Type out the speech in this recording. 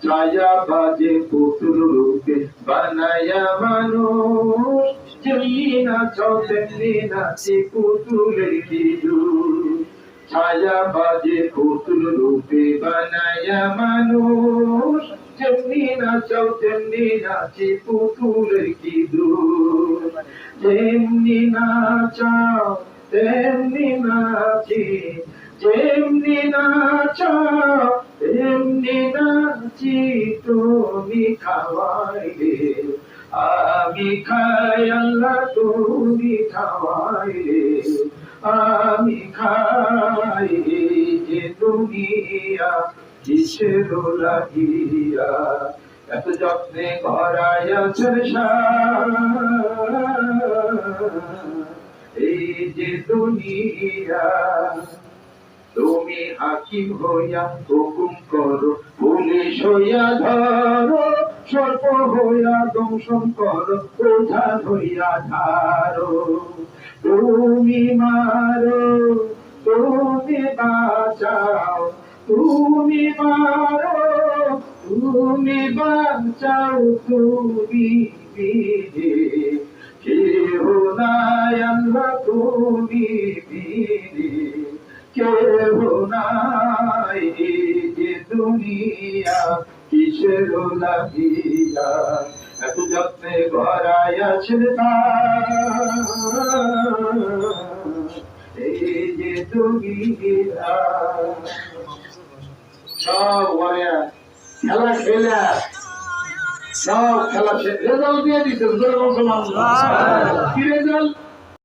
ছায়া বাজে পুতুল রূপে বানায়া মানুষ, যেমনি নাচো তেমনি নাচে পুতুলের কি দূর। ছায়া বাজে পুতুল রূপে বানায়া মানুষ, যেমনি নাচো তেমনি নাচে পুতুলের কি দূর। যেমনি নাচাও তেমনি নাচি, যেমনি নাচাও তেমনি নাচি, তুমি খাওয়াইলে আমি খাই আল্লাহ, তুমি খাওয়াইলে আমি খাই। যে দুনিয়া কিসের লাগিয়া এত যত্নে করাইয়াছেন এই যে দুনিয়া। তুমি হাকিম হইয়া হুকুম করো, পুলিশ হইয়া ধরো, সর্প হইয়া দংশন করো, প্রধান হইয়া ধারো। তুমি মারো, তুমি বাঁচাও, তুমি মারো, তুমি বাঁচাও, তুমি বিধে কেহ নাই আল্লাহ, তুমি বিধে কেহ নাই। যে দুনিয়া কিসের লাগিয়া এত যত্নে গড়াইয়াছেন এই যে দুনিয়া। সব খেলা খেলা সব খেলা রেজাল্ট দিয়ে দিচ্ছে কি রেজাল্ট?